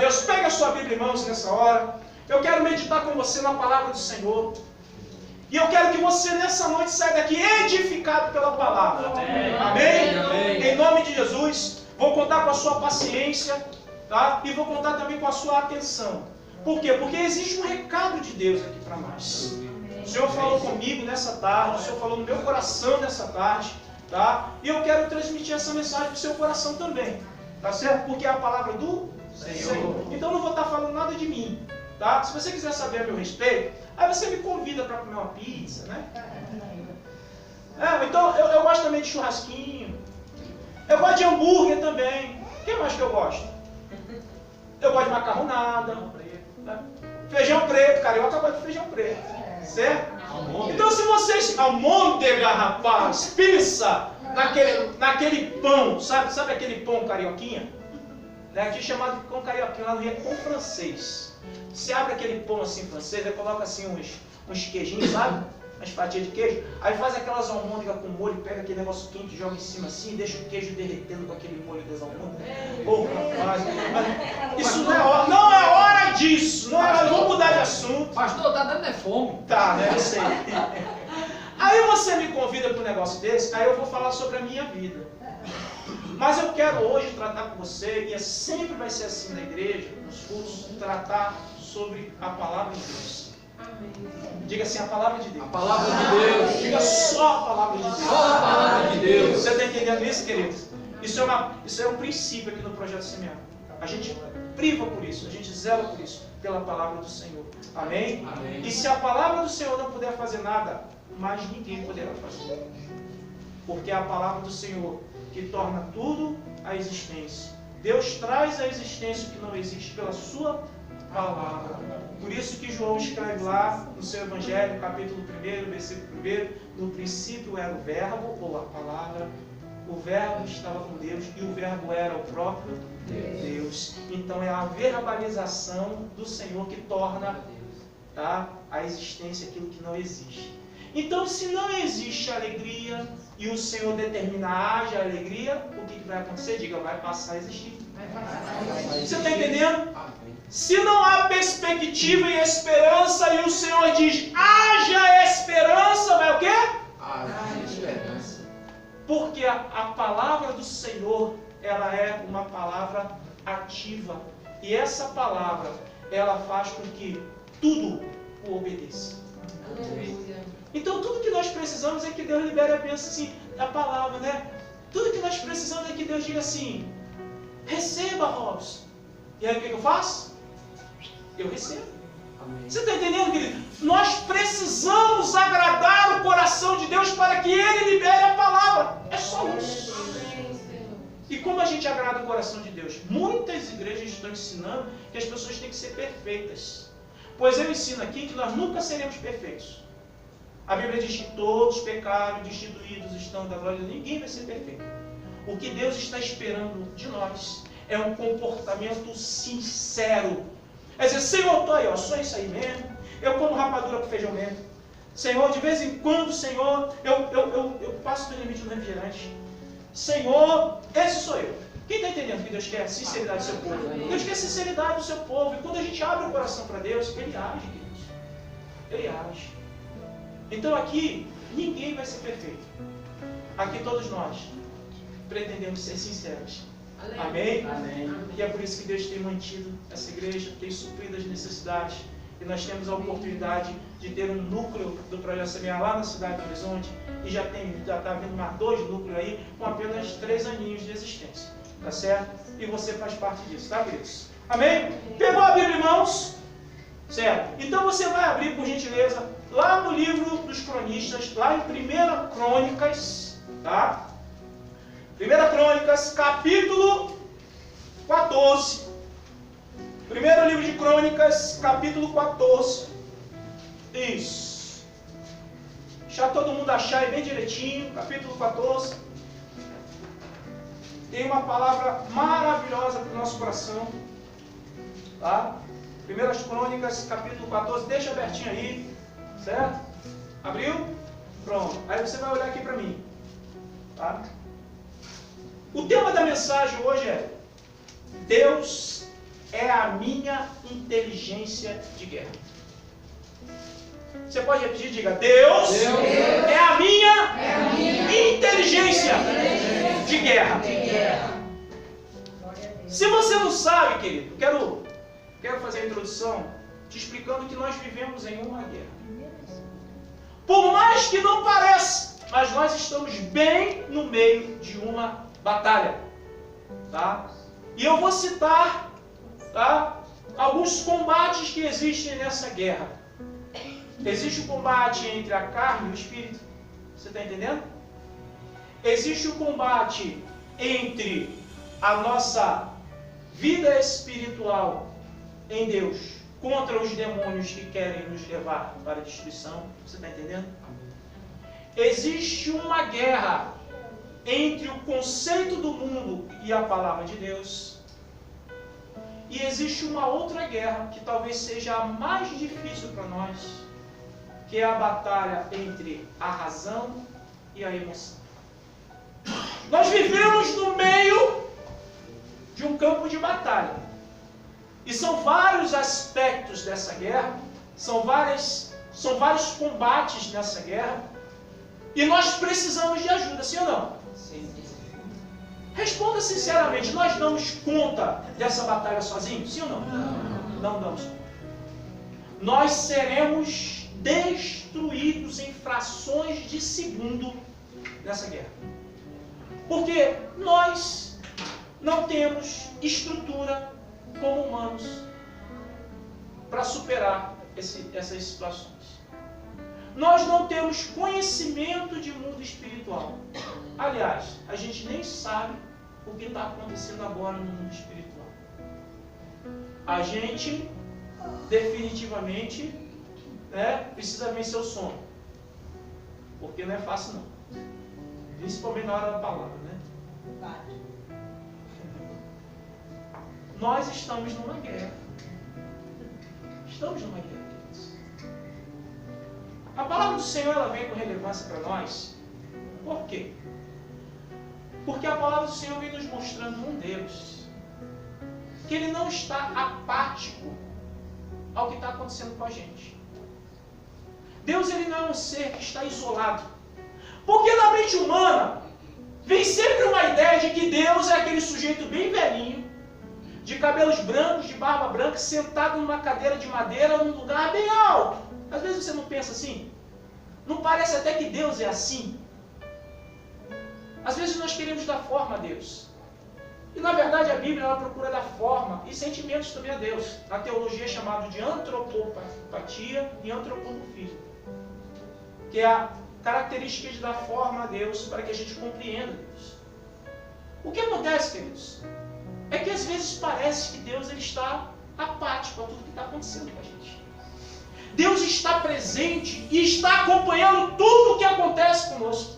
Deus. Pega a sua Bíblia, irmãos, nessa hora. Eu quero meditar com você na palavra do Senhor. E eu quero que você nessa noite saia daqui edificado pela palavra. Amém? Amém? Em nome de Jesus. Vou contar com a sua paciência, tá? E vou contar também com a sua atenção. Por quê? Porque existe um recado de Deus aqui para nós. O Senhor falou comigo nessa tarde, o Senhor falou no meu coração nessa tarde, tá? E eu quero transmitir essa mensagem para o seu coração também, tá certo? Porque é a palavra do Senhor. Então eu não vou estar falando nada de mim, tá? Se você quiser saber a meu respeito, aí você me convida para comer uma pizza, né? Então eu gosto também de churrasquinho, eu gosto de hambúrguer também. O que mais que eu gosto? Eu gosto de macarronada, né? Feijão preto, carioca gosta de feijão preto. Certo? Então se vocês... Almôndega, rapaz, pizza, naquele pão, sabe aquele pão carioquinha? Né? Aqui chamado de pão carioquinha, lá no Rio é pão francês. Você abre aquele pão assim francês, aí coloca assim uns queijinhos, sabe? Umas fatias de queijo, aí faz aquelas almôndegas com molho, pega aquele negócio quente, joga em cima assim, e deixa o queijo derretendo com aquele molho das almôndegas. Rapaz, isso não é hora disso, não é hora, vamos mudar de assunto. Pastor, tá dando fome. Tá, né, eu sei. Aí você me convida para um negócio desse, aí eu vou falar sobre a minha vida. Mas eu quero hoje tratar com você, e sempre vai ser assim na igreja, nos cursos, tratar sobre a palavra de Deus. Diga assim, a palavra de Deus. A palavra de Deus. Diga só a palavra de Deus. Só a palavra de Deus. Você está entendendo isso, queridos? Isso é um princípio aqui no Projeto Semear. A gente priva por isso, a gente zela por isso, pela palavra do Senhor. Amém? Amém. E se a palavra do Senhor não puder fazer nada, mais ninguém poderá fazer. Porque é a palavra do Senhor que torna tudo a existência. Deus traz a existência que não existe pela sua palavra. Por isso que João escreve lá no seu Evangelho, capítulo 1, versículo 1, no princípio era o verbo, ou a palavra, o verbo estava com Deus e o verbo era o próprio Deus. Então é a verbalização do Senhor que torna, tá, a existência aquilo que não existe. Então se não existe alegria e o Senhor determina haja alegria, o que vai acontecer? Diga, vai passar a existir. Você está entendendo? Se não há perspectiva e esperança e o Senhor diz, haja esperança, vai o quê? Haja esperança. Porque a palavra do Senhor, ela é uma palavra ativa. E essa palavra, ela faz com que tudo o obedeça. Então tudo que nós precisamos é que Deus libere a bênção assim, a palavra, né? Tudo que nós precisamos é que Deus diga assim, receba, Robson. E aí o que eu faço? Eu recebo. Amém. Você está entendendo, querido? Nós precisamos agradar o coração de Deus para que Ele libere a palavra. É só isso. E como a gente agrada o coração de Deus? Muitas igrejas estão ensinando que as pessoas têm que ser perfeitas. Pois eu ensino aqui que nós nunca seremos perfeitos. A Bíblia diz que todos pecaram, destituídos estão da glória de Deus. Ninguém vai ser perfeito. O que Deus está esperando de nós é um comportamento sincero. É dizer, Senhor, estou aí, ó, só isso aí mesmo. Eu como rapadura com feijão mesmo. Senhor, de vez em quando, Senhor, eu passo do limite do refrigerante. Senhor, esse sou eu. Quem está entendendo que Deus quer sinceridade do seu povo? Deus quer sinceridade do seu povo. E quando a gente abre o coração para Deus, Ele age, queridos. Ele age. Então aqui, ninguém vai ser perfeito. Aqui todos nós pretendemos ser sinceros. Amém? Amém? E é por isso que Deus tem mantido essa igreja, tem suprido as necessidades. E nós temos a oportunidade de ter um núcleo do Projeto Semear lá na cidade do Horizonte. E já está vindo mais 2 núcleos aí, com apenas 3 aninhos de existência. Tá certo? E você faz parte disso, tá, queridos? Amém? Pegou a Bíblia, irmãos? Certo? Então você vai abrir, por gentileza, lá no livro dos cronistas, lá em 1 Crônicas, tá? 1 Crônicas, capítulo 14. Primeiro livro de Crônicas, capítulo 14. Isso. Deixa todo mundo achar aí bem direitinho, capítulo 14. Tem uma palavra maravilhosa para o nosso coração. Tá? 1 Crônicas, capítulo 14. Deixa abertinho aí. Certo? Abriu? Pronto. Aí você vai olhar aqui para mim. Tá? O tema da mensagem hoje é Deus é a minha inteligência de guerra. Você pode repetir? Diga: Deus é a minha inteligência de guerra. Se você não sabe, querido, quero fazer a introdução te explicando que nós vivemos em uma guerra. Por mais que não pareça, mas nós estamos bem no meio de uma batalha. Tá? E eu vou citar, tá, alguns combates que existem nessa guerra. Existe o combate entre a carne e o espírito. Você está entendendo? Existe o combate entre a nossa vida espiritual em Deus contra os demônios que querem nos levar para a destruição. Você está entendendo? Existe uma guerra entre o conceito do mundo e a palavra de Deus. E existe uma outra guerra que talvez seja a mais difícil para nós, que é a batalha entre a razão e a emoção. Nós vivemos no meio de um campo de batalha. E são vários aspectos dessa guerra, são vários combates nessa guerra, e nós precisamos de ajuda, sim ou não? Sim. Responda sinceramente, nós damos conta dessa batalha sozinhos, sim ou não? Não damos conta. Nós seremos destruídos em frações de segundo nessa guerra. Porque nós não temos estrutura como humanos para superar essas situações. Nós não temos conhecimento de mundo espiritual. Aliás, a gente nem sabe o que está acontecendo agora no mundo espiritual. A gente definitivamente precisa vencer o sono. Porque não é fácil não. Principalmente na hora da palavra, né? Nós estamos numa guerra. Estamos numa guerra, queridos. A palavra do Senhor, ela vem com relevância para nós. Por quê? Porque a palavra do Senhor vem nos mostrando um Deus que Ele não está apático ao que está acontecendo com a gente. Deus, Ele não é um ser que está isolado. Porque na mente humana vem sempre uma ideia de que Deus é aquele sujeito bem velhinho, de cabelos brancos, de barba branca, sentado numa cadeira de madeira num lugar bem alto. Às vezes você não pensa assim? Não parece até que Deus é assim? Às vezes nós queremos dar forma a Deus. E na verdade a Bíblia ela procura dar forma e sentimentos também a Deus. Na teologia é chamado de antropopatia e antropomorfismo, que é a característica de dar forma a Deus para que a gente compreenda Deus. O que acontece, queridos, é que às vezes parece que Deus ele está apático a tudo que está acontecendo com a gente. Deus está presente e está acompanhando tudo o que acontece conosco.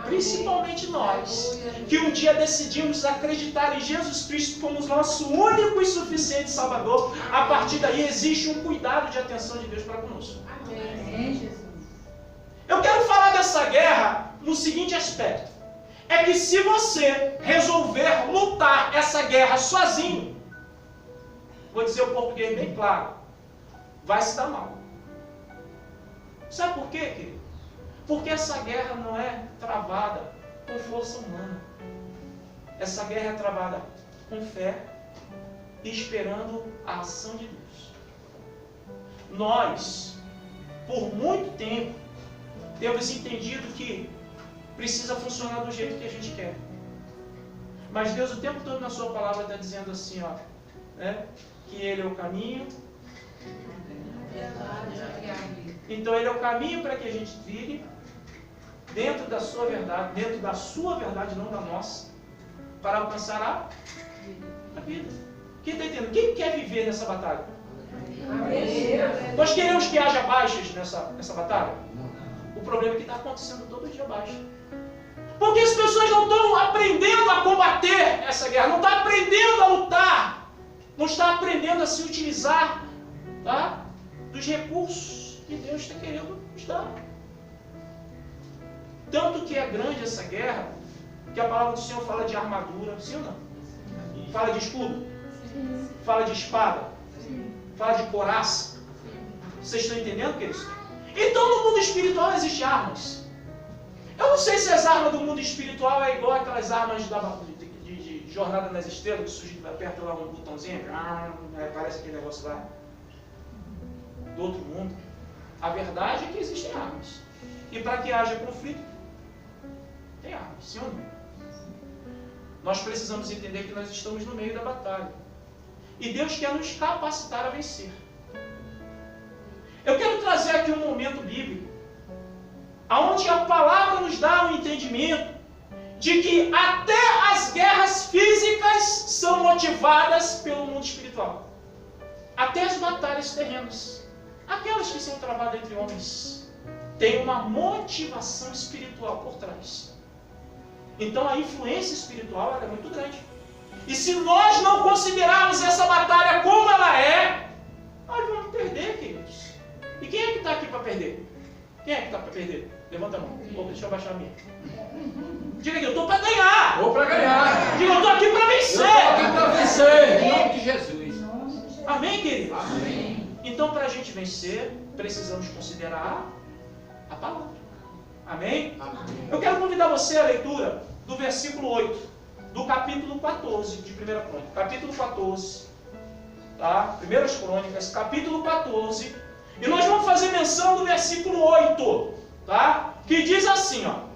Principalmente nós, que um dia decidimos acreditar em Jesus Cristo como o nosso único e suficiente Salvador. A partir daí existe um cuidado de atenção de Deus para conosco. Amém. Eu quero falar dessa guerra no seguinte aspecto. É que se você resolver lutar essa guerra sozinho, vou dizer o português bem claro, vai se dar mal. Sabe por quê, querido? Porque essa guerra não é travada com força humana. Essa guerra é travada com fé e esperando a ação de Deus. Nós, por muito tempo, temos entendido que precisa funcionar do jeito que a gente quer. Mas Deus o tempo todo na sua palavra está dizendo assim, ó, que Ele é o caminho. Então Ele é o caminho para que a gente trilhe dentro da sua verdade, não da nossa, para alcançar a vida. Quem está entendendo? Quem quer viver nessa batalha? Nós queremos que haja baixas nessa batalha? O problema é que está acontecendo todo dia baixa. Porque as pessoas não estão aprendendo a combater essa guerra, não estão aprendendo a lutar, não estão aprendendo a se utilizar, tá, dos recursos que Deus está querendo nos dar. Tanto que é grande essa guerra, que a palavra do Senhor fala de armadura, sim ou não? Fala de escudo? Fala de espada? Fala de couraça? Vocês estão entendendo, queridos? Então no mundo espiritual existem armas. Eu não sei se as armas do mundo espiritual é igual aquelas armas de Jornada nas Estrelas, que o sujeito aperta lá um botãozinho, parece aquele negócio lá do outro mundo. A verdade é que existem armas. E para que haja conflito, tem armas, sim ou não? Nós precisamos entender que nós estamos no meio da batalha. E Deus quer nos capacitar a vencer. Eu quero trazer aqui um momento bíblico, onde a palavra nos dá um entendimento de que até as guerras físicas são motivadas pelo mundo espiritual. Até as batalhas terrenas, aquelas que são travadas entre homens, têm uma motivação espiritual por trás. Então a influência espiritual é muito grande. E se nós não considerarmos essa batalha como ela é, nós vamos perder, queridos. E quem é que está aqui para perder? Quem é que está para perder? Levanta a mão. Deixa eu baixar a minha. Diga aqui, eu estou para ganhar. Vou para ganhar. Diga, eu estou aqui para vencer. Eu estou aqui para vencer. Em nome de Jesus. Amém, queridos? Amém. Então, para a gente vencer, precisamos considerar a palavra. Amém? Amém. Eu quero convidar você à leitura do versículo 8, do capítulo 14 de 1 Crônicas. Capítulo 14, tá? 1 Crônicas, capítulo 14. E nós vamos fazer menção do versículo 8, tá? Que diz assim, ó.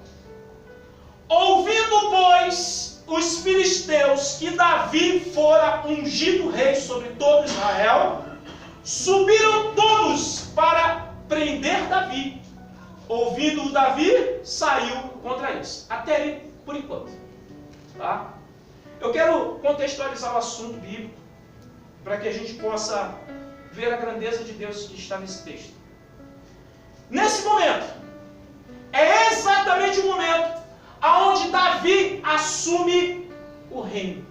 Ouvindo, pois, os filisteus que Davi fora ungido rei sobre todo Israel, subiram todos para prender Davi. Ouvindo Davi, saiu contra eles. Até aí, por enquanto. Tá? Eu quero contextualizar o assunto bíblico para que a gente possa ver a grandeza de Deus que está nesse texto. Nesse momento, é exatamente o momento onde Davi assume o reino.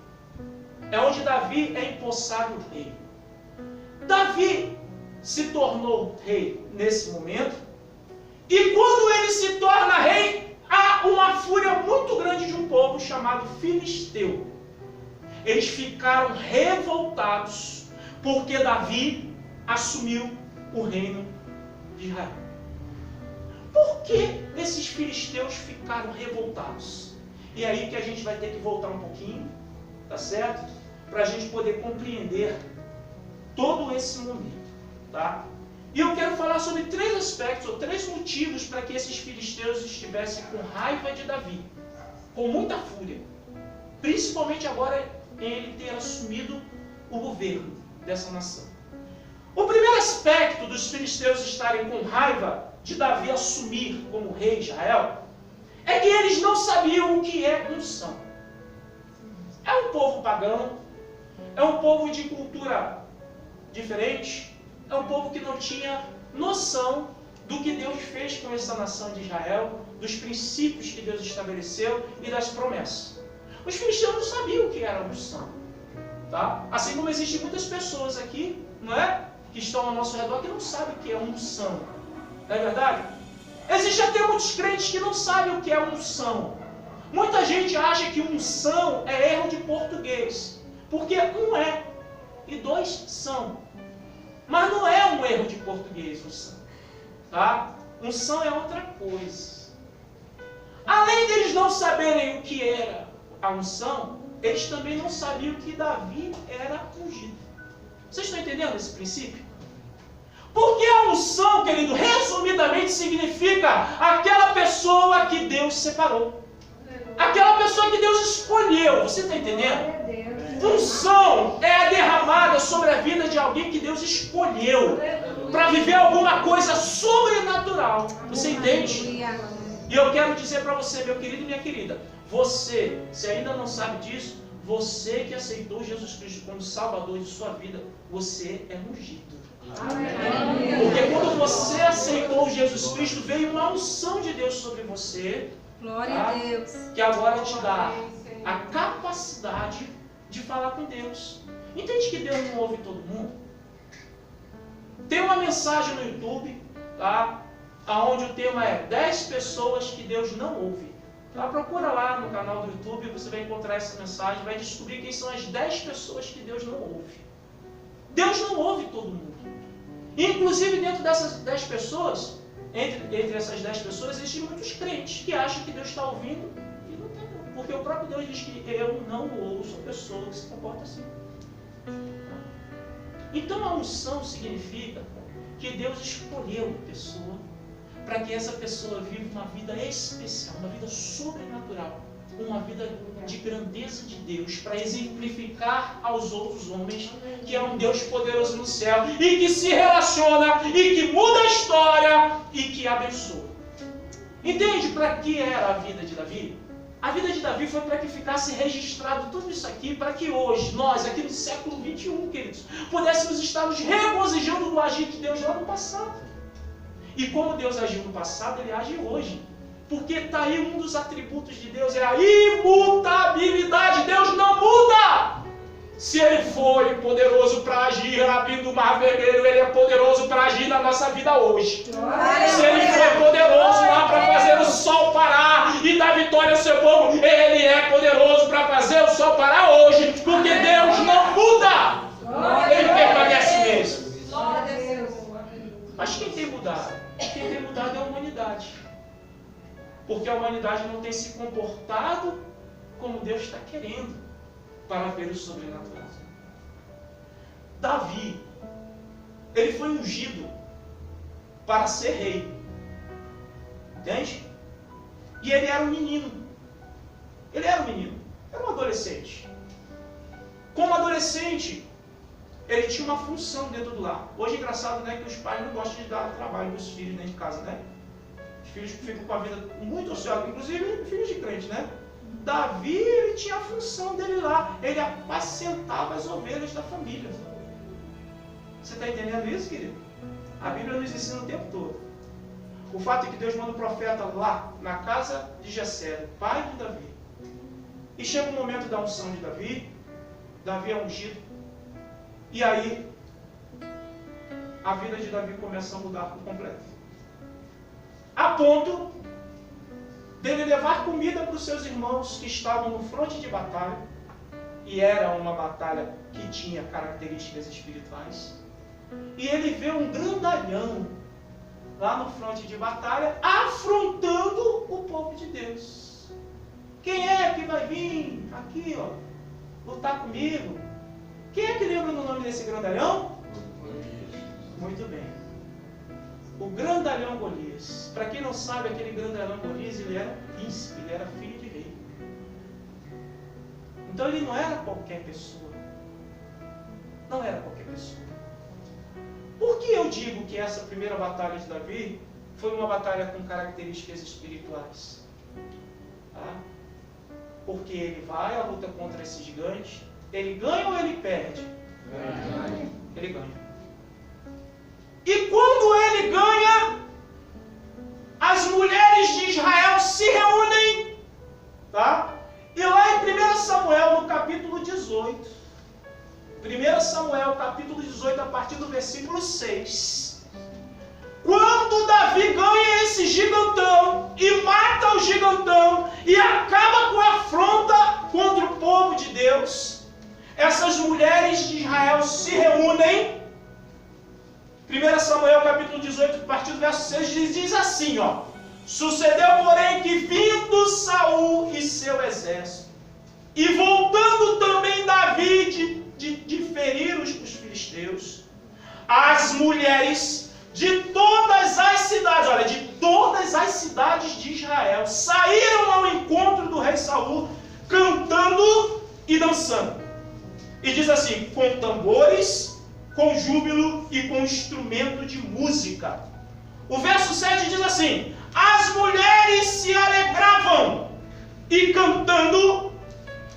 É onde Davi é empossado rei. Davi se tornou rei nesse momento. E quando ele se torna rei, há uma fúria muito grande de um povo chamado Filisteu. Eles ficaram revoltados porque Davi assumiu o reino de Israel. Por que esses filisteus ficaram revoltados? E é aí que a gente vai ter que voltar um pouquinho, tá certo? Para a gente poder compreender todo esse momento, tá? E eu quero falar sobre 3 aspectos, ou 3 motivos para que esses filisteus estivessem com raiva de Davi, com muita fúria, principalmente agora em ele ter assumido o governo dessa nação. O primeiro aspecto dos filisteus estarem com raiva de Davi assumir como rei de Israel é que eles não sabiam o que é unção. É um povo pagão, é um povo de cultura diferente, é um povo que não tinha noção do que Deus fez com essa nação de Israel, dos princípios que Deus estabeleceu e das promessas. Os filisteus não sabiam o que era unção. Tá? Assim como existem muitas pessoas aqui, não é? Que estão ao nosso redor que não sabem o que é unção. Não é verdade? Existem até muitos crentes que não sabem o que é unção. Muita gente acha que unção é erro de português. Porque um é e 2 são. Mas não é um erro de português unção. Tá? Unção é outra coisa. Além deles não saberem o que era a unção, eles também não sabiam que Davi era ungido. Vocês estão entendendo esse princípio? Porque a unção, querido, resumidamente significa aquela pessoa que Deus separou. Aquela pessoa que Deus escolheu. Você está entendendo? Unção é derramada sobre a vida de alguém que Deus escolheu para viver alguma coisa sobrenatural. Você entende? E eu quero dizer para você, meu querido e minha querida, você, se ainda não sabe disso, você que aceitou Jesus Cristo como Salvador de sua vida, você é ungido. Porque quando você aceitou Jesus Cristo, veio uma unção de Deus sobre você. Glória a Deus. Que agora te dá a capacidade de falar com Deus. Entende que Deus não ouve todo mundo? Tem uma mensagem no YouTube, tá? Onde o tema é 10 pessoas que Deus não ouve. Tá? Procura lá no canal do YouTube, você vai encontrar essa mensagem, vai descobrir quem são as 10 pessoas que Deus não ouve. Deus não ouve todo mundo. Inclusive dentro dessas 10 pessoas, entre essas 10 pessoas, existem muitos crentes que acham que Deus está ouvindo e não está não. Porque o próprio Deus diz que eu não ouço a pessoa que se comporta assim. Então a unção significa que Deus escolheu uma pessoa para que essa pessoa viva uma vida especial, uma vida sobrenatural, uma vida de grandeza de Deus, para exemplificar aos outros homens que é um Deus poderoso no céu e que se relaciona e que muda a história e que abençoa. Entende para que era a vida de Davi? A vida de Davi foi para que ficasse registrado tudo isso aqui, para que hoje, nós aqui no século 21, queridos, pudéssemos estar nos regozijando do agir de Deus lá no passado. E como Deus agiu no passado, Ele age hoje. Porque está aí um dos atributos de Deus, é a imutabilidade. Deus não muda. Se Ele foi poderoso para agir abrindo o mar vermelho, Ele é poderoso para agir na nossa vida hoje. Se Ele foi poderoso lá para fazer o sol parar e dar vitória ao seu povo, Ele é poderoso para fazer o sol parar hoje. Porque Deus não muda. Ele permanece mesmo. Mas quem tem mudado? Quem tem mudado é a humanidade. Porque a humanidade não tem se comportado como Deus está querendo para ver o sobrenatural. Davi, ele foi ungido para ser rei. Entende? E ele era um menino. Ele era um menino. Era um adolescente. Como adolescente, ele tinha uma função dentro do lar. Hoje é engraçado, né, que os pais não gostam de dar trabalho para os filhos dentro de casa, né? Os filhos ficam com a vida muito ociosa, inclusive filhos de crente, né? Davi, ele tinha a função dele lá. Ele apacentava as ovelhas da família. Você está entendendo isso, querido? A Bíblia nos ensina o tempo todo. O fato é que Deus manda um profeta lá, na casa de Jessé, pai de Davi. E chega o momento da unção de Davi. Davi é ungido. E aí, a vida de Davi começa a mudar por completo. A ponto dele levar comida para os seus irmãos que estavam no fronte de batalha. E era uma batalha que tinha características espirituais. E ele vê um grandalhão lá no fronte de batalha, afrontando o povo de Deus. Quem é que vai vir aqui, ó, lutar comigo? Quem é que lembra do nome desse grandalhão? Muito bem. O grandalhão Golias. Para quem não sabe, aquele grandalhão Golias, ele era príncipe, ele era filho de rei. Então ele não era qualquer pessoa. Não era qualquer pessoa. Por que eu digo que essa primeira batalha de Davi foi uma batalha com características espirituais? Tá? Porque ele vai à luta contra esse gigante. Ele ganha ou ele perde? Ele ganha. E quando ele ganha, as mulheres de Israel se reúnem, tá? E lá em 1 Samuel, no capítulo 18, 1 Samuel, capítulo 18, a partir do versículo 6, quando Davi ganha esse gigantão e mata o gigantão e acaba com a afronta contra o povo de Deus, essas mulheres de Israel se reúnem. 1 Samuel capítulo 18, a partir do verso 6, diz assim, ó: sucedeu, porém, que vindo Saul e seu exército, e voltando também Davi de ferir os filisteus, as mulheres de todas as cidades, olha, de todas as cidades de Israel, saíram ao encontro do rei Saul, cantando e dançando. E diz assim, com tambores, com júbilo e com instrumento de música. O verso 7 diz assim: as mulheres se alegravam e cantando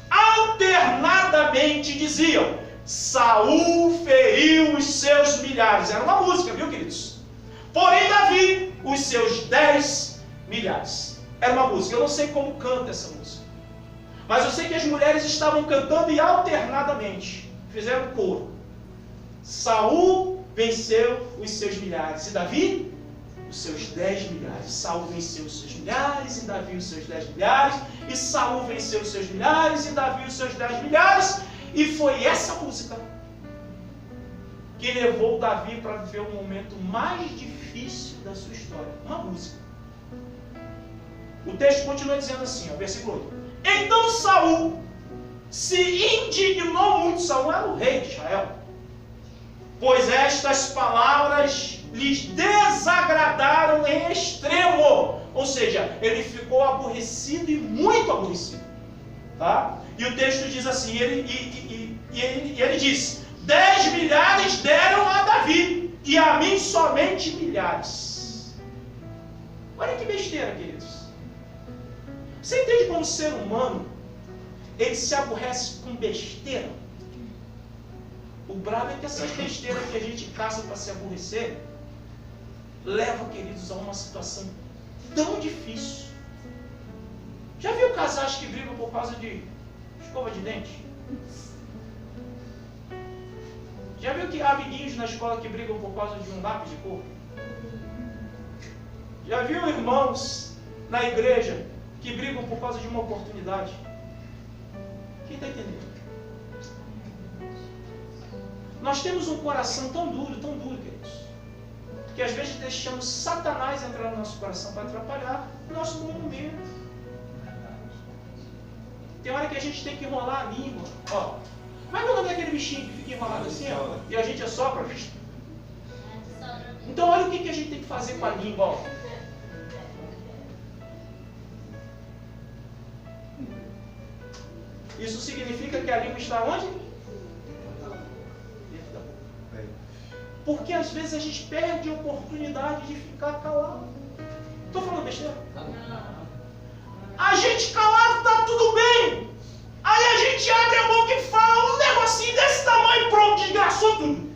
alternadamente diziam: Saul feriu os seus milhares. Era uma música, viu, queridos? Porém Davi, os seus 10 milhares. Era uma música. Eu não sei como canta essa música, mas eu sei que as mulheres estavam cantando e alternadamente fizeram coro. Saul venceu os seus milhares e Davi os seus 10 milhares. Saul venceu os seus milhares e Davi os seus 10 milhares. E Saul venceu os seus milhares e Davi os seus 10 milhares. E foi essa música que levou Davi para viver o momento mais difícil da sua história. Uma música. O texto continua dizendo assim, ó, versículo 8. Então Saul se indignou muito. Saul era o rei de Israel. Pois estas palavras lhes desagradaram em extremo. Ou seja, ele ficou aborrecido e muito aborrecido. Tá? E o texto diz assim, ele diz, 10 milhares deram a Davi, e a mim somente milhares. Olha que besteira, queridos. Você entende como o ser humano, ele se aborrece com besteira? O bravo é que essas besteiras que a gente caça para se aborrecer, leva, queridos, a uma situação tão difícil. Já viu casais que brigam por causa de escova de dente? Já viu que há amiguinhos na escola que brigam por causa de um lápis de cor? Já viu irmãos na igreja que brigam por causa de uma oportunidade? Quem está entendendo? Nós temos um coração tão duro, queridos, que às vezes deixamos Satanás entrar no nosso coração para atrapalhar o nosso bom momento. Tem hora que a gente tem que enrolar a língua. Ó, mas não é aquele bichinho que fica enrolado assim, ó, e a gente assopra. Então olha o que a gente tem que fazer com a língua, ó. Isso significa que a língua está onde? Dentro da boca. Porque às vezes a gente perde a oportunidade de ficar calado. Estou falando besteira? A gente calado está tudo bem. Aí a gente abre a boca e fala um negocinho desse tamanho e pronto, desgraçou tudo.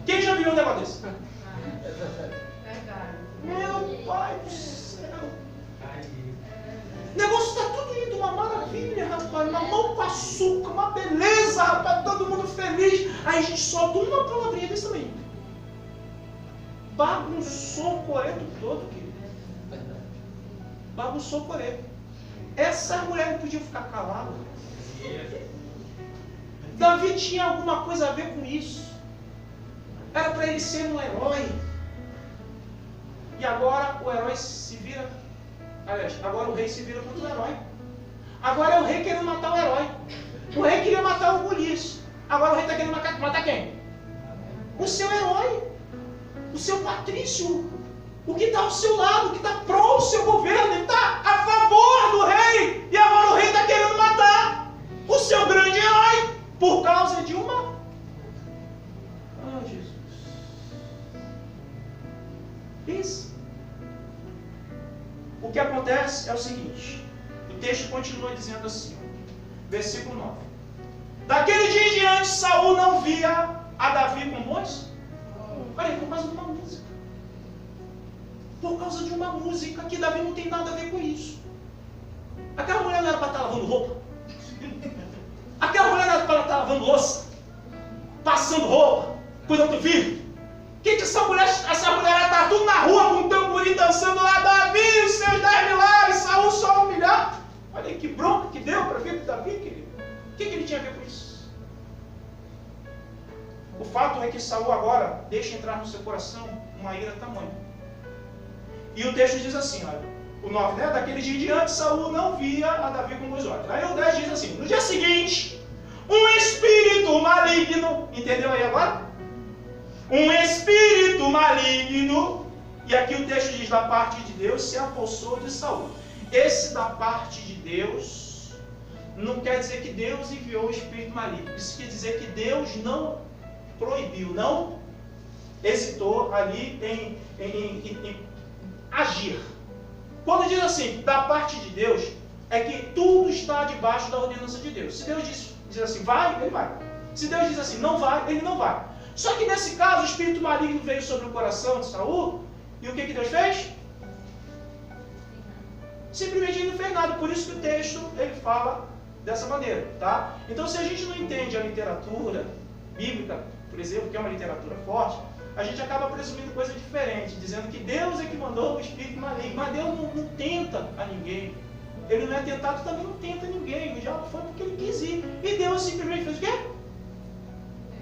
Quem já viu um negócio desse? Meu pai do céu. O negócio está tudo indo, uma maravilha, rapaz. Uma mão com açúcar, uma beleza, rapaz. Todo mundo feliz. Aí a gente solta uma palavrinha desse tamanho. Bagunçou o coreto todo, querido. Bagunçou o coreto. Essa mulher não podia ficar calada. Davi tinha alguma coisa a ver com isso. Era para ele ser um herói. E agora o herói se vira. Aliás, agora o rei se vira contra o herói. Agora é o rei querendo matar o herói. O rei queria matar o Golias. Agora o rei está querendo matar quem? O seu herói. O seu patrício. O que está ao seu lado, o que está pró o seu governo. Ele está a favor do rei. E agora o rei está querendo matar o seu grande herói. Por causa de uma... Ah, Jesus. Isso. O que acontece é o seguinte. O texto continua dizendo assim. Versículo 9. Daquele dia em diante, Saul não via a Davi com bois. Olha aí, por causa de uma música. Por causa de uma música que Davi não tem nada a ver com isso. Aquela mulher não era para estar lavando roupa. Aquela mulher não era para estar lavando louça, passando roupa, cuidando do filho. Que essa mulher está tudo na rua com um tamborim dançando lá, Davi, os seus 10 milhares, Saul só humilhar. Olha aí que bronca que deu para vir com Davi, querido. O que ele tinha a ver com isso? O fato é que Saul agora deixa entrar no seu coração uma ira tamanha. E o texto diz assim, olha, o 9, né? Daquele dia em diante, Saul não via a Davi com os olhos. Aí o 10 diz assim, no dia seguinte, um espírito maligno, entendeu aí agora? Um espírito maligno, e aqui o texto diz, da parte de Deus, se apossou de Saul. Esse da parte de Deus, não quer dizer que Deus enviou o espírito maligno. Isso quer dizer que Deus não proibiu, não hesitou ali em agir. Quando diz assim, da parte de Deus, é que tudo está debaixo da ordenança de Deus. Se Deus diz assim, vai, ele vai. Se Deus diz assim, não vai, ele não vai. Só que nesse caso, o espírito maligno veio sobre o coração de Saul, e o que Deus fez? Simplesmente ele não fez nada. Por isso que o texto, ele fala dessa maneira, tá? Então, se a gente não entende a literatura bíblica, por exemplo, que é uma literatura forte, a gente acaba presumindo coisa diferente, dizendo que Deus é que mandou o espírito maligno. Mas Deus não tenta a ninguém. Ele não é tentado, também não tenta ninguém. O diabo foi porque ele quis ir. E Deus simplesmente fez o quê?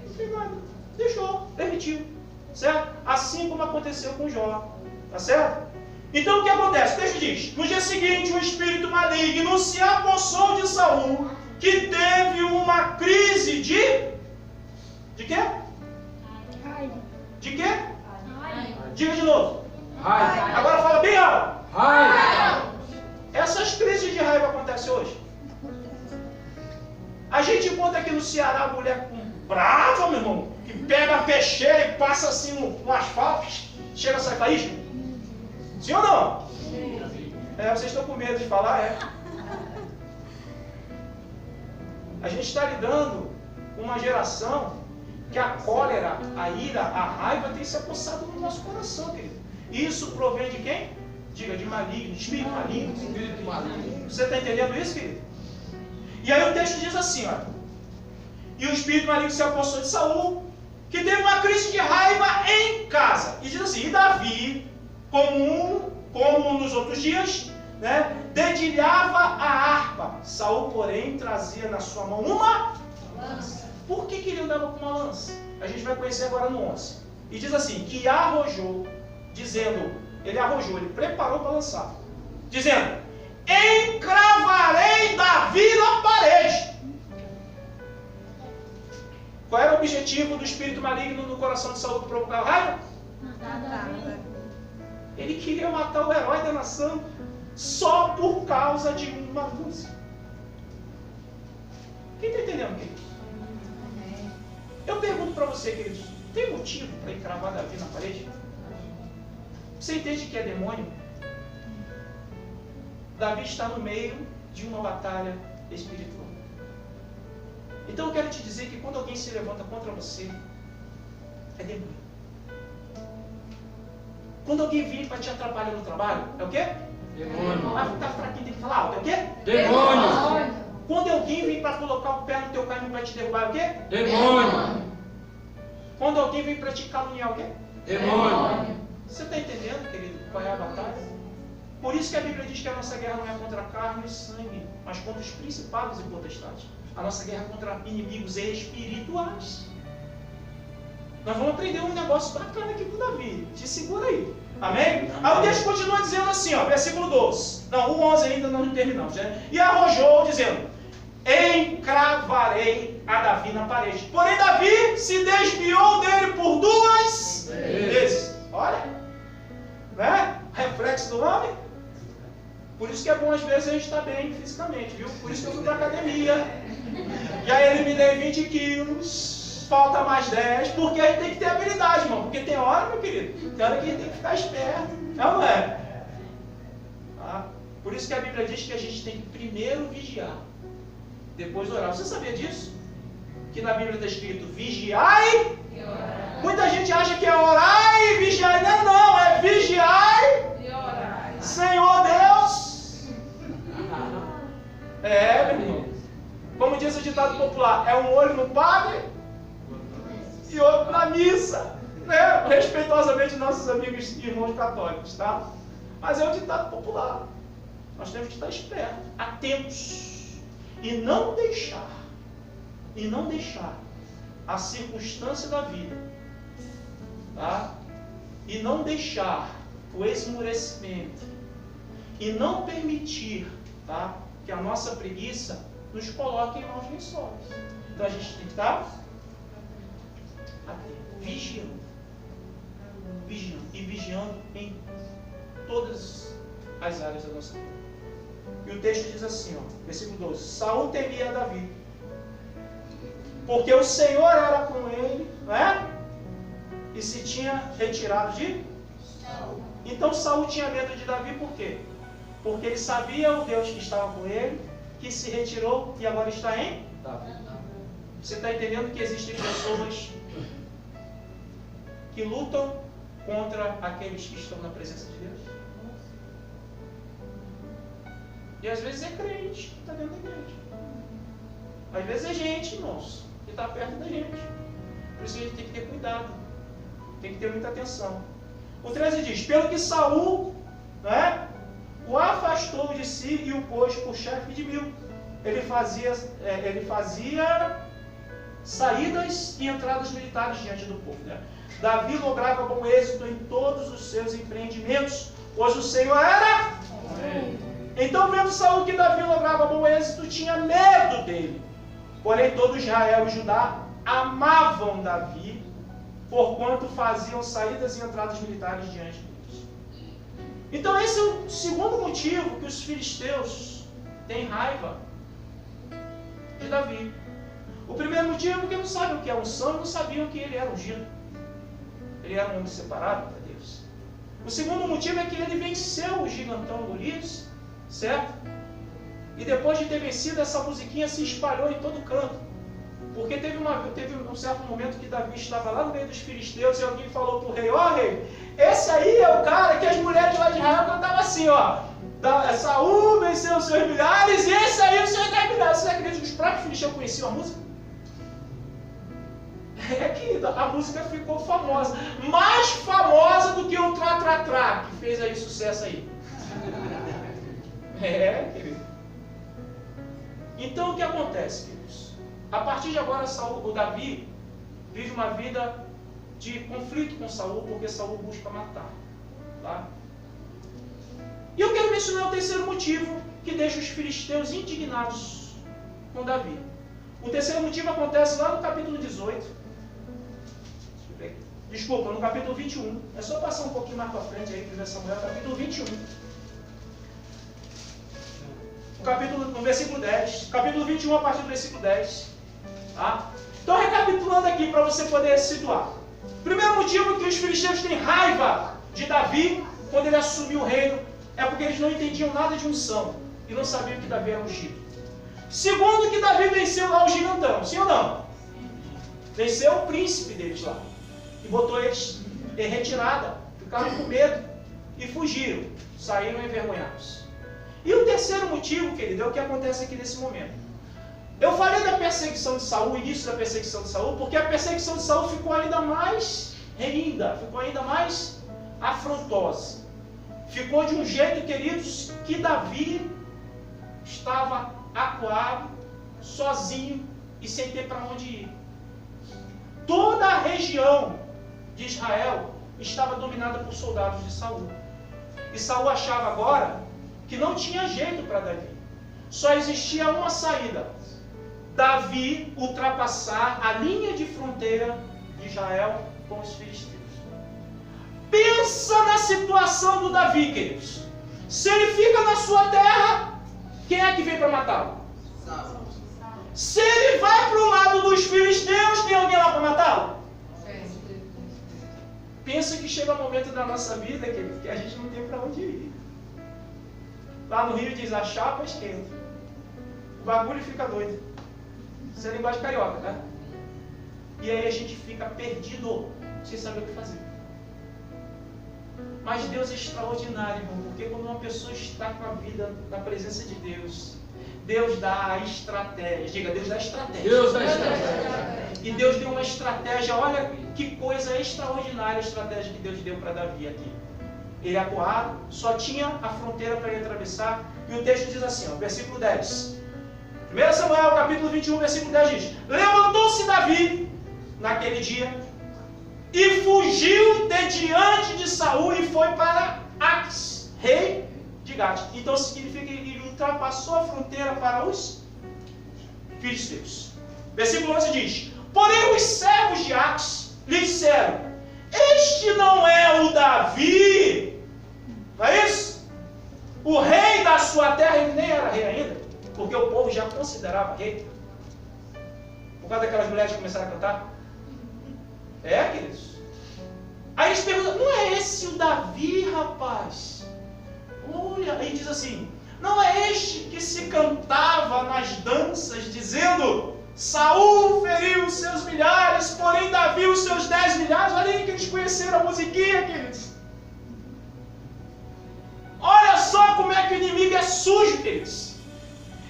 Não fez nada. Deixou, permitiu. Certo? Assim como aconteceu com Jó. Tá certo? Então o que acontece? O texto diz: no dia seguinte, um espírito maligno se apossou de Saul, que teve uma crise de quê? De quê? Diga de novo. Raiva. Agora fala bem alto. Raiva. Essas crises de raiva acontecem hoje. A gente encontra aqui no Ceará a mulher brava, meu irmão, que pega a peixeira e passa assim no asfalto, chega a sair faísca. Sim ou não? Vocês estão com medo de falar, A gente está lidando com uma geração que a cólera, a ira, a raiva tem se apossado no nosso coração, querido. E isso provém de quem? Diga, de maligno, de espírito maligno. Espírito maligno. Você está entendendo isso, querido? E aí o texto diz assim, olha. E o espírito maligno se apossou de Saul, que teve uma crise de raiva em casa. E diz assim, e Davi, como nos outros dias, né, dedilhava a harpa. Saul, porém, trazia na sua mão uma lança. Por que ele andava com uma lança? A gente vai conhecer agora no 11. E diz assim, que arrojou, dizendo, ele preparou para lançar, dizendo, encravarei Davi na parede. Qual era o objetivo do espírito maligno no coração de Saul que provocava raiva? Ele queria matar o herói da nação só por causa de uma música. Quem está entendendo, querido? Eu pergunto para você, queridos, tem motivo para encravar Davi na parede? Você entende que é demônio? Davi está no meio de uma batalha espiritual. Então eu quero te dizer que quando alguém se levanta contra você, é demônio. Quando alguém vem para te atrapalhar no trabalho, é o quê? Demônio. Ah, tá fraquinho, tem que falar alto, é o quê? Demônio. Quando alguém vem para colocar o pé no teu caminho para te derrubar, é o quê? Demônio. Quando alguém vem para te caluniar, é o quê? Demônio. Você está entendendo, querido, qual é a batalha? Por isso que a Bíblia diz que a nossa guerra não é contra a carne e sangue, mas contra os principados e potestades. A nossa guerra é contra inimigos espirituais. Nós vamos aprender um negócio bacana aqui com Davi. Te segura aí. Amém? Aí o texto continua dizendo assim, ó, versículo 12. Não, o 11 ainda não terminamos. Né? E arrojou, dizendo, encravarei a Davi na parede. Porém, Davi se desviou dele por 2 vezes. Olha, né? Reflexo do homem. Por isso que é bom às vezes a gente estar bem fisicamente, viu? Por isso que eu fui para academia. Já eliminei 20 quilos, falta mais 10, porque a gente tem que ter habilidade, irmão. Porque tem hora, meu querido, tem hora que a gente tem que ficar esperto. É ou não é? Tá? Por isso que a Bíblia diz que a gente tem que primeiro vigiar, depois orar. Você sabia disso? Que na Bíblia está escrito vigiai e orai. Muita gente acha que é orar e vigiar. Não, é vigiai e orai. Senhor Deus. Meu irmão. Como diz o ditado popular, é um olho no padre e outro na missa. Né? Respeitosamente nossos amigos e irmãos católicos, tá? Mas é um ditado popular. Nós temos que estar espertos, atentos. E não deixar a circunstância da vida, tá? E não deixar o esmorecimento, e não permitir, tá, que a nossa preguiça nos coloque em maus lençóis. Então a gente tem que estar atento, vigiando e vigiando em todas as áreas da nossa vida. E o texto diz assim, ó, versículo 12: Saul temia Davi, porque o Senhor era com ele, não é? E se tinha retirado de Saul. Então Saul tinha medo de Davi, por quê? Porque ele sabia o Deus que estava com ele, que se retirou e agora está em Davi. Você está entendendo que existem pessoas que lutam contra aqueles que estão na presença de Deus? E às vezes é crente que está dentro da igreja. Às vezes é gente, irmãos, que está perto da gente. Por isso a gente tem que ter cuidado. Tem que ter muita atenção. O 13 diz, pelo que Saul, né, o afastou de si e o pôs por chefe de 1000. Ele fazia saídas e entradas militares diante do povo. Né? Davi lograva bom êxito em todos os seus empreendimentos, pois o Senhor era. Então, vendo Saul que Davi lograva bom êxito, tinha medo dele. Porém, todo Israel e Judá amavam Davi, porquanto faziam saídas e entradas militares diante deles. Então, esse é o segundo motivo que os filisteus têm raiva de Davi. O primeiro motivo é porque não sabem o que é unção e não sabiam que ele era ungido. Ele era um homem separado para Deus. O segundo motivo é que ele venceu o gigantão Golias, certo? E depois de ter vencido, essa musiquinha se espalhou em todo canto. Porque teve um certo momento que Davi estava lá no meio dos filisteus e alguém falou para o rei, ó rei, esse aí é o cara que as mulheres lá de Israel cantavam assim, ó. Saul venceu os seus milhares e esse aí o Senhor vai milhares. Você acredita que os próprios filisteus conheciam a música? É que a música ficou famosa. Mais famosa do que o Tra-Tra-Tra, que fez aí sucesso aí. Querido. Então o que acontece, queridos? A partir de agora, o Davi vive uma vida de conflito com Saul, porque Saul busca matar. Tá? E eu quero mencionar o terceiro motivo que deixa os filisteus indignados com Davi. O terceiro motivo acontece lá no capítulo 18. Desculpa, no capítulo 21. É só passar um pouquinho mais para frente aí, 1 Samuel, capítulo 21. No versículo 10. Capítulo 21, a partir do versículo 10. Tá? Então, recapitulando aqui, para você poder situar. Primeiro motivo que os filisteus têm raiva de Davi, quando ele assumiu o reino, é porque eles não entendiam nada de unção. E não sabiam que Davi era ungido. Segundo, que Davi venceu lá o gigantão. Sim ou não? Venceu o príncipe deles lá. E botou eles em retirada. Ficaram com medo e fugiram. Saíram envergonhados. E o terceiro motivo, querido, é o que acontece aqui nesse momento. Eu falei da perseguição de Saul, o início da perseguição de Saul, porque a perseguição de Saul ficou ainda mais renhida, ficou ainda mais afrontosa. Ficou de um jeito, queridos, que Davi estava acuado, sozinho e sem ter para onde ir. Toda a região de Israel estava dominada por soldados de Saul. E Saul achava agora que não tinha jeito para Davi. Só existia uma saída. Davi ultrapassar a linha de fronteira de Israel com os filisteus. Pensa na situação do Davi, queridos. Se ele fica na sua terra, quem é que vem para matá-lo? Se ele vai para o lado dos filisteus, tem alguém lá para matá-lo? Pensa que chega um momento da nossa vida, querido, que a gente não tem para onde ir. Lá no Rio diz, a chapa esquenta. O bagulho fica doido. Isso é linguagem carioca, tá? E aí a gente fica perdido, sem saber o que fazer. Mas Deus é extraordinário, irmão, porque quando uma pessoa está com a vida na presença de Deus, Deus dá a estratégia. Diga, Deus dá a estratégia. Deus dá a estratégia. E Deus deu uma estratégia, olha que coisa extraordinária a estratégia que Deus deu para Davi aqui. Ele acuado, só tinha a fronteira para ele atravessar, e o texto diz assim, ó, versículo 10. 1 Samuel, capítulo 21, versículo 10 diz, levantou-se Davi, naquele dia, e fugiu de diante de Saul e foi para Aques, rei de Gade. Então significa que ele ultrapassou a fronteira para os filisteus. Versículo 11 diz, porém os servos de Aques lhe disseram, este não é o Davi, não é isso? O rei da sua terra, ele nem era rei ainda, porque o povo já considerava rei. Por causa daquelas mulheres que começaram a cantar. Queridos. Aí eles perguntam, não é esse o Davi, rapaz? Olha, aí diz assim, não é este que se cantava nas danças, dizendo, Saul feriu os seus milhares, porém Davi os seus 10 milhares. Olha aí que eles conheceram a musiquinha, queridos. Olha só como é que o inimigo é sujo, queridos.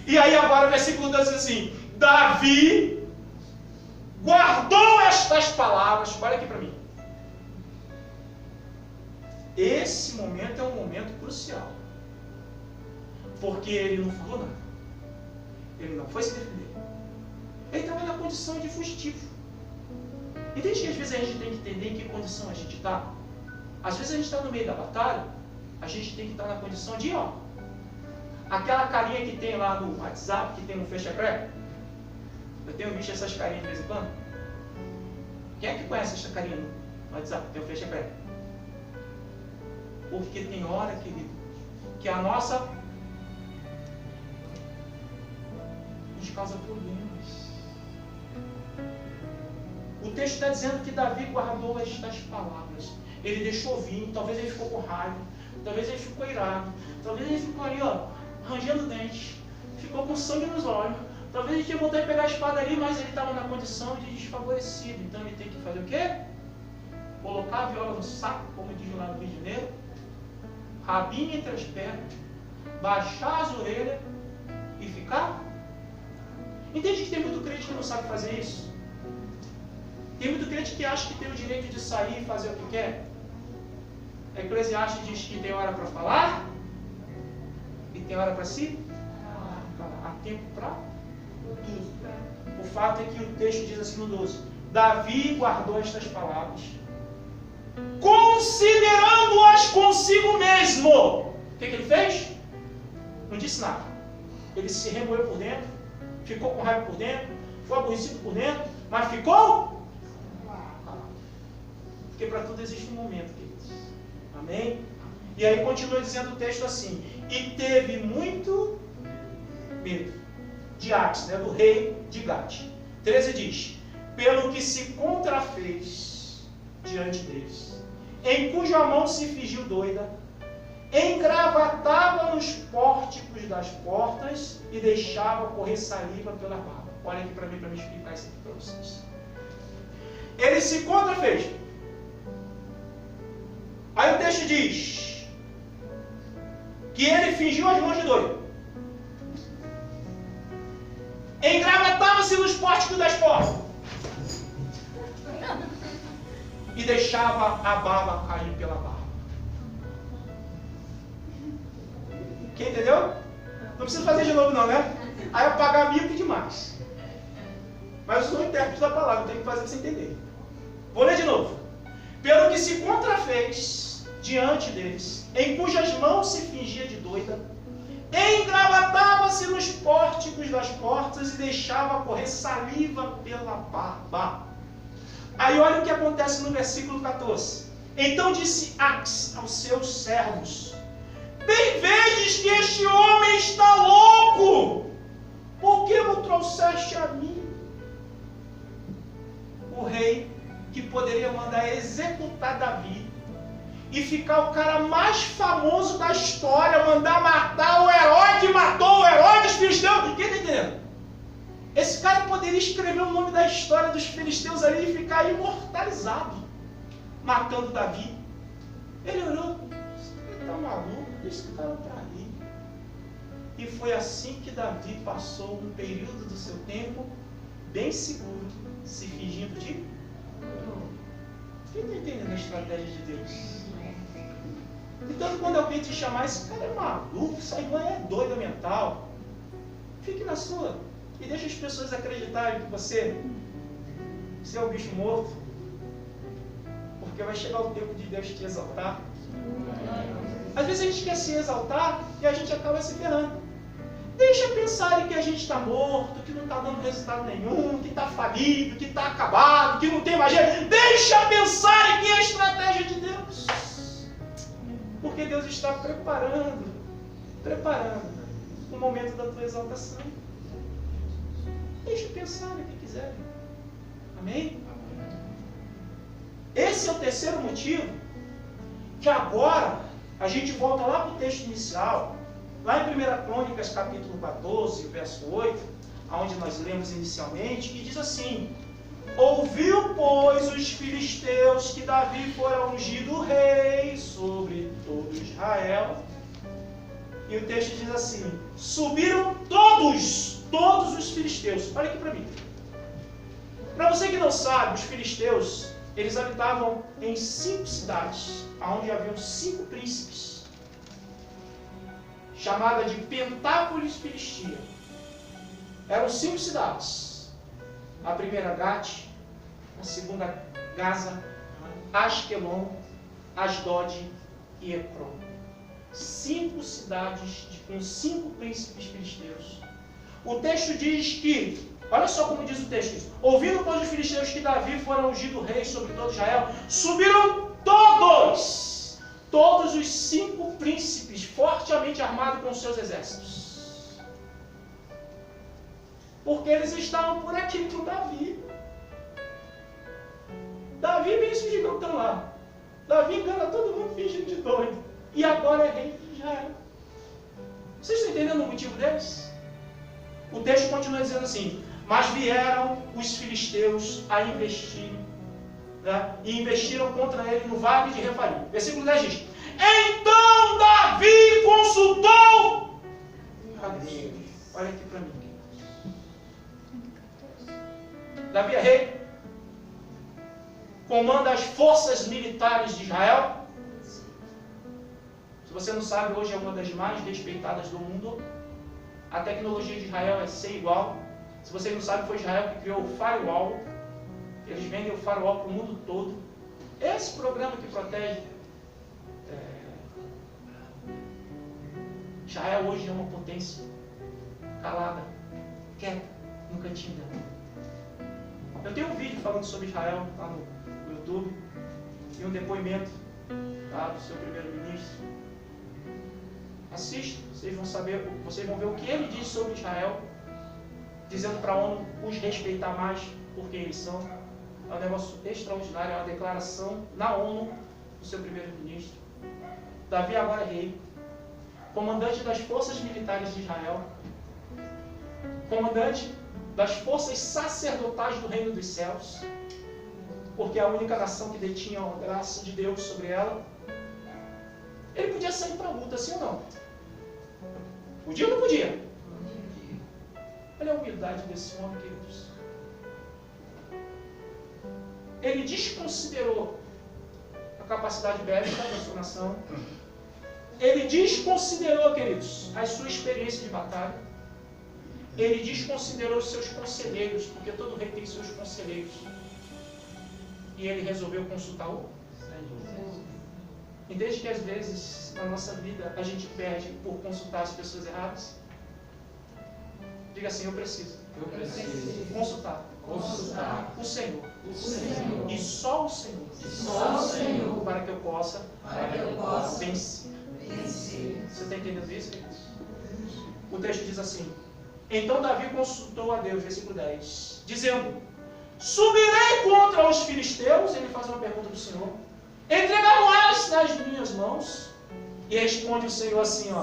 E aí agora o versículo 12 diz assim, Davi guardou estas palavras, olha aqui para mim, Esse momento é um momento crucial. Porque ele não falou nada. Ele não foi se defender. Ele estava na condição de fugitivo. Entende que às vezes a gente tem que entender em que condição a gente está? Às vezes a gente está no meio da batalha, a gente tem que estar na condição de, ó, aquela carinha que tem lá no WhatsApp, que tem no fecha-crepe. Eu tenho visto essas carinhas de vez em quando. Quem é que conhece essa carinha no WhatsApp, que tem o fecha-crepe? Porque tem hora, querido, que a nossa nos causa problemas. O texto está dizendo que Davi guardou estas palavras. Ele deixou vir, talvez ele ficou com raiva, talvez ele ficou irado, talvez ele ficou ali, ó, rangendo dentes, ficou com sangue nos olhos, talvez ele tinha vontade de pegar a espada ali, mas ele estava na condição de desfavorecido. Então ele tem que fazer o quê? Colocar a viola no saco, como diz lá no Rio de Janeiro, rabinho entre as pernas, baixar as orelhas e ficar. Entende que tem muito crente que não sabe fazer isso? Tem muito crente que acha que tem o direito de sair e fazer o que quer. A Eclesiastes diz que tem hora para falar e tem hora para si. Há tempo para tudo. O fato é que o texto diz assim no 12: Davi guardou estas palavras, considerando-as consigo mesmo. O que ele fez? Não disse nada. Ele se remoeu por dentro, ficou com raiva por dentro, foi aborrecido por dentro, mas ficou. Porque para tudo existe um momento, queridos. Amém? E aí continua dizendo o texto assim: e teve muito medo de Aques, né, do rei de Gate. 13 diz: pelo que se contrafez diante deles, em cuja mão se fingiu doida, engravatava nos pórticos das portas e deixava correr saliva pela barba. Olha aqui para mim explicar isso aqui para vocês. Ele se contrafez. Aí o texto diz que ele fingiu as mãos de doido, engravatava-se nos pórticos das portas e deixava a barba cair pela barba. Quem entendeu? Não precisa fazer de novo não, né? Aí apagar mico demais. Mas eu sou o intérprete da palavra, eu tenho que fazer para você entender. Vou ler de novo. Pelo que se contrafez diante deles, em cujas mãos se fingia de doida, engravatava-se nos pórticos das portas e deixava correr saliva pela barba. Aí olha o que acontece no versículo 14. Então disse Aques aos seus servos: bem vedes que este homem está louco, por que o trouxeste a mim? O rei, que poderia mandar executar Davi e ficar o cara mais famoso da história, mandar matar o herói que matou o herói dos filisteus. Quem está entendendo? Esse cara poderia escrever o nome da história dos filisteus ali e ficar imortalizado, matando Davi. Ele olhou: ele está maluco, esse cara está ali. E foi assim que Davi passou um período do seu tempo bem seguro, se fingindo de... Quem está entendendo a estratégia de Deus? Então, quando alguém te chamar, esse cara é maluco, essa irmã é doida mental, fique na sua e deixe as pessoas acreditarem que você é o bicho morto, porque vai chegar o tempo de Deus te exaltar. Às vezes a gente quer se exaltar e a gente acaba se ferrando. Deixa pensarem que a gente está morto, que não está dando resultado nenhum, que está falido, que está acabado, que não tem mais jeito. Deixa pensarem que é a estratégia de Deus. Porque Deus está preparando o momento da tua exaltação. Deixa pensarem o que quiserem. Amém? Esse é o terceiro motivo, que agora a gente volta lá para o texto inicial, lá em 1 Crônicas, capítulo 14, verso 8, onde nós lemos inicialmente, que diz assim: ouviu, pois, os filisteus que Davi fora ungido rei sobre todo Israel. E o texto diz assim: subiram todos os filisteus. Olha aqui para mim. Para você que não sabe, os filisteus eles habitavam em 5 cidades, onde haviam 5 príncipes, chamada de Pentápolis Filistia. Eram 5 cidades. A primeira, Gate; a segunda, Gaza; Asquelon, Asdod e Ecrom. 5 cidades com 5 príncipes filisteus. O texto diz que, olha só como diz o texto: ouvindo, pois, os filisteus que Davi fora ungido rei sobre todo Israel, subiram todos os 5 príncipes, fortemente armados com seus exércitos. Porque eles estavam por aqui com Davi. Davi e esses gigantão estão lá. Davi engana todo mundo fingindo de doido. E agora é rei de Israel. Vocês estão entendendo o motivo deles? O texto continua dizendo assim: mas vieram os filisteus a investir, né? E investiram contra ele no vale de Refaim. Versículo 10 diz: então Davi consultou a Deus. Olha aqui para mim. Davi é rei, comanda as forças militares de Israel. Se você não sabe, hoje é uma das mais respeitadas do mundo. A tecnologia de Israel é ser igual. Se você não sabe, foi Israel que criou o firewall. Eles vendem o firewall para o mundo todo. Esse programa que protege Israel hoje é uma potência calada, quieta, no cantinho dela. Eu tenho um vídeo falando sobre Israel lá no YouTube e um depoimento do seu primeiro-ministro. Assista, vocês vão ver o que ele diz sobre Israel, dizendo para a ONU os respeitar mais por quem eles são. É um negócio extraordinário, é uma declaração na ONU do seu primeiro-ministro. Davi agora é rei, comandante das forças militares de Israel, comandante das forças sacerdotais do reino dos céus, porque é a única nação que detinha a graça de Deus sobre ela. Ele podia sair para a luta, sim ou não? Podia ou não podia? Olha a humildade desse homem, queridos. Ele desconsiderou a capacidade bélica da sua nação. Ele desconsiderou, queridos, a sua experiência de batalha. Ele desconsiderou os seus conselheiros, porque todo rei tem seus conselheiros. E ele resolveu consultar o Senhor. Entende que às vezes na nossa vida a gente perde por consultar as pessoas erradas? Diga assim: eu preciso consultar o Senhor. E só o Senhor. Para que eu possa vencer. Você está entendendo isso, queridos? O texto diz assim: então Davi consultou a Deus, versículo 10, dizendo: subirei contra os filisteus. Ele faz uma pergunta do Senhor: entregar-me-ás nas minhas mãos? E responde o Senhor assim: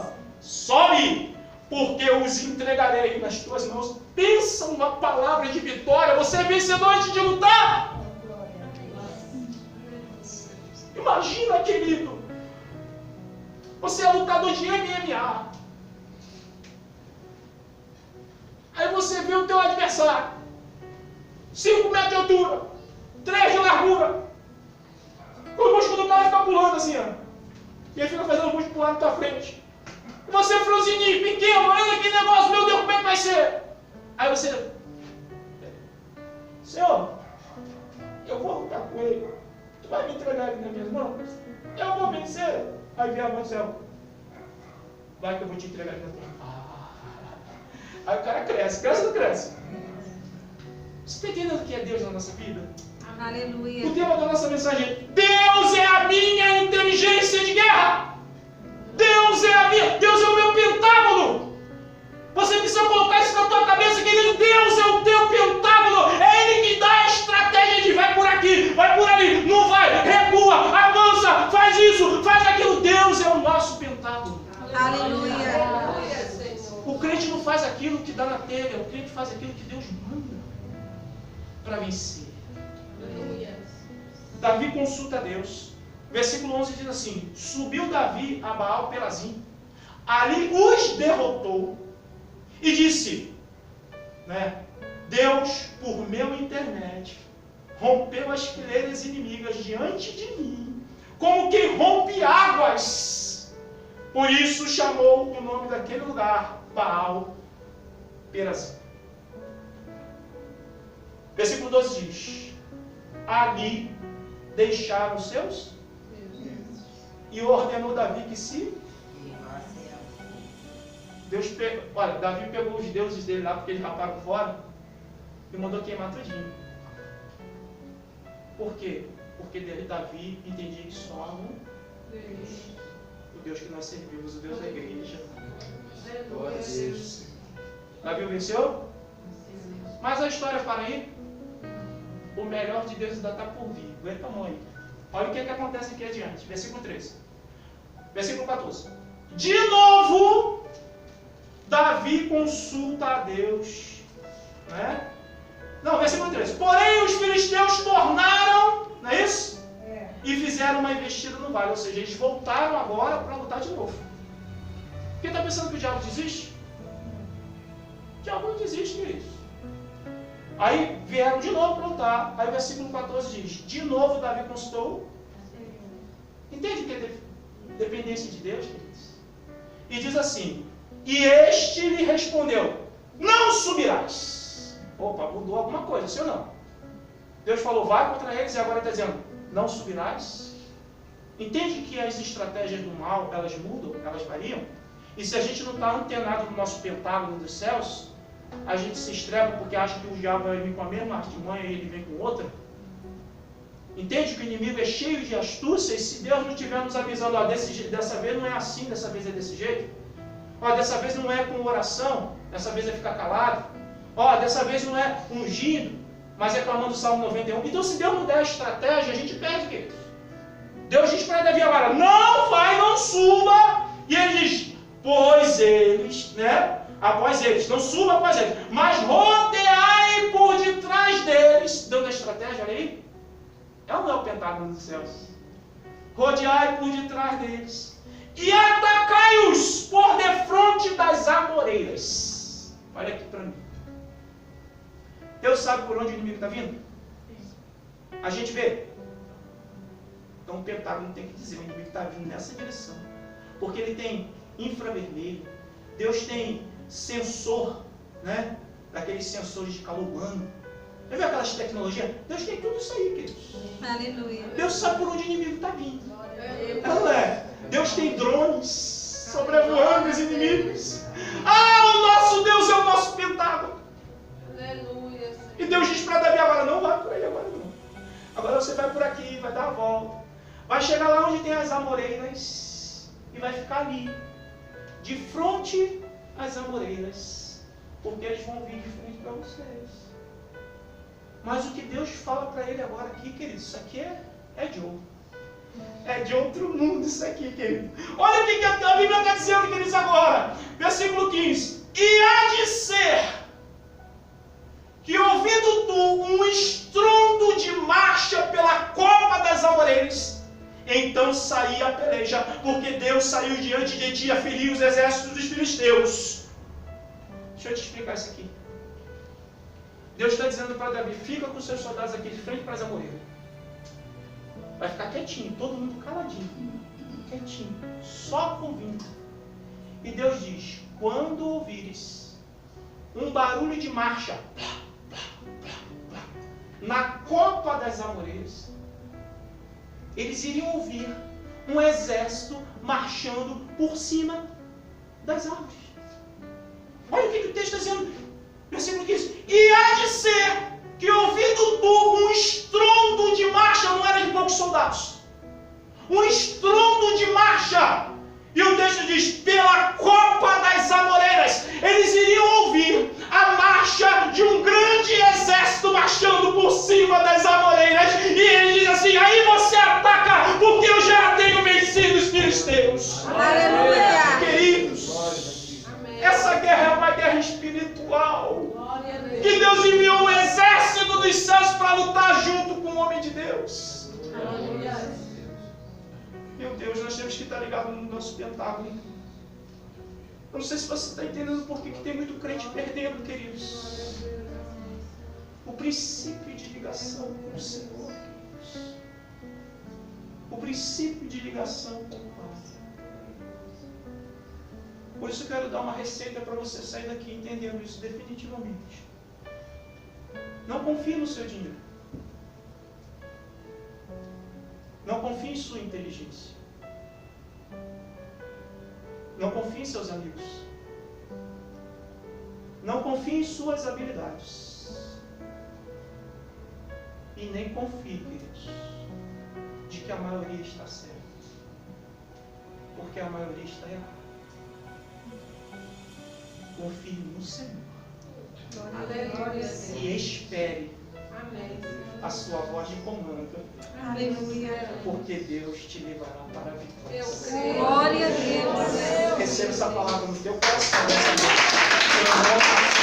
sobe, porque eu os entregarei nas tuas mãos. Pensa numa palavra de vitória. Você é vencedor antes de lutar. Imagina, querido, você é lutador de MMA. Aí você vê o teu adversário, 5 metros de altura, 3 de largura. O músculo do cara fica pulando assim, e ele fica fazendo o músculo pular na tua frente. E você é franzininho, pequeno, olha que negócio, meu Deus, como é que vai ser? Aí você: Senhor, eu vou lutar com ele. Tu vai me entregar ele nas minhas mãos? Eu vou vencer. Aí vem a mão do céu: vai que eu vou te entregar ele nas tuas mãos. Aí o cara cresce ou não cresce? Você está entendendo o que é Deus na nossa vida? Aleluia. O tema da nossa mensagem é: Deus é a minha inteligência de guerra. Deus é o meu pentágono. Você precisa colocar isso na tua cabeça, querido. Deus é o teu pentágono. É Ele que dá a estratégia de vai por aqui, vai por ali, não vai, recua, avança, faz isso, faz aquilo. Deus é o nosso pentágono. Aleluia. O crente não faz aquilo que dá na telha, o crente faz aquilo que Deus manda para vencer. Davi consulta a Deus. Versículo 11 diz assim: subiu Davi a Baal-Perazim, ali os derrotou e disse, Deus, por meu intermédio, rompeu as fileiras inimigas diante de mim, como quem rompe águas. Por isso chamou o nome daquele lugar Baal Perazim. Versículo 12 diz: ali deixaram os seus e ordenou Davi que se... Olha, Davi pegou os deuses dele lá, porque eles raparam fora, e mandou queimar tudinho. Por quê? Porque Davi entendia que só há um Deus. O Deus que nós servimos, o Deus da igreja. Davi venceu? Mas a história para aí, o melhor de Deus ainda está por vir. Aguenta a mão aí. Olha o que acontece aqui adiante. Versículo 13. Versículo 14. De novo, Davi consulta a Deus. Né? Não, versículo 13. Porém, os filisteus tornaram, não é isso? E fizeram uma investida no vale. Ou seja, eles voltaram agora para lutar de novo. Quem está pensando que o diabo desiste? O diabo não desiste disso. Aí vieram de novo para lutar. Aí o versículo 14 diz: de novo Davi consultou. Entende o que é dependência de Deus, queridos? E diz assim: e este lhe respondeu: não subirás. Opa, mudou alguma coisa, sim ou não? Deus falou, vai contra eles, e agora está dizendo, não subirás. Entende que as estratégias do mal, elas mudam, elas variam? E se a gente não está antenado no nosso pentágono dos céus, a gente se estreba porque acha que o diabo vai vir com a mesma artimanha e ele vem com outra. Entende que o inimigo é cheio de astúcia, e se Deus não estiver nos avisando, ó, dessa vez não é assim, dessa vez é desse jeito. Ó, dessa vez não é com oração, dessa vez é ficar calado. Ó, dessa vez não é ungindo, mas é clamando o Salmo 91. Então, se Deus não der a estratégia, a gente perde, querido. Deus diz para Davi agora, não vai, não suba. E ele diz, pois eles, né? Após eles, não suba após eles, mas rodeai por detrás deles. Dando a estratégia, olha aí. É ou não é o pentágono dos céus? Rodeai por detrás deles. E atacai-os por defronte das amoreiras. Olha aqui para mim. Deus sabe por onde o inimigo está vindo? A gente vê. Então o pentágono tem que dizer, o inimigo está vindo nessa direção. Porque ele tem infravermelho. Deus tem sensor, né? Daqueles sensores de calor humano. Já viu aquelas tecnologias? Deus tem tudo isso aí, queridos. Aleluia. Deus sabe por onde o inimigo está vindo. Não é? Deus tem drones sobrevoando os inimigos. Ah, o nosso Deus é o nosso pentágono. Aleluia. E Deus diz para Davi agora, não vai por aí agora não. Agora você vai por aqui, vai dar a volta. Vai chegar lá onde tem as amoreiras e vai ficar ali, de frente às amoreiras, porque eles vão vir de frente para vocês. Mas o que Deus fala para ele agora aqui, querido, isso aqui é de outro. É de outro mundo isso aqui, querido. Olha o que a Bíblia está dizendo, queridos, agora. Versículo 15. E há de ser que ouvindo tu um estrondo de marcha pela copa das amoreiras, então saí a peleja, porque Deus saiu diante de ti a ferir os exércitos dos filisteus. Deixa eu te explicar isso aqui. Deus está dizendo para Davi, fica com seus soldados aqui de frente para as amoreiras. Vai ficar quietinho, todo mundo caladinho, quietinho, só ouvindo. E Deus diz, quando ouvires um barulho de marcha na copa das amoreiras, eles iriam ouvir um exército marchando por cima das árvores. Olha o que o texto está dizendo, versículo 15. E há de ser que ouvindo tu um estrondo de marcha, não era de poucos soldados, um estrondo de marcha, e o texto diz, pela copa das amoreiras, eles iriam ouvir a marcha de um grande exército marchando por cima das amoreiras, e ele diz assim, aí você ataca, porque eu já tenho vencido os filisteus. Aleluia. Queridos, essa guerra é uma guerra espiritual, que Deus enviou um exército dos céus para lutar junto com o homem de Deus. Meu Deus, nós temos que estar ligados no nosso pentágono. Eu não sei se você está entendendo por que tem muito crente perdendo, queridos. O princípio de ligação com o Senhor. O princípio de ligação com o Pai. Por isso eu quero dar uma receita para você sair daqui entendendo isso definitivamente. Não confie no seu dinheiro. Não confie em sua inteligência. Não confie em seus amigos. Não confie em suas habilidades. E nem confie, queridos, de que a maioria está certa. Porque a maioria está errada. Confie no Senhor. Aleluia. E espere Amém. a sua voz de comando. Aleluia. Porque Deus te levará para a vitória. Eu creio. Glória a Deus. Receba essa palavra no teu coração. Nessa noite.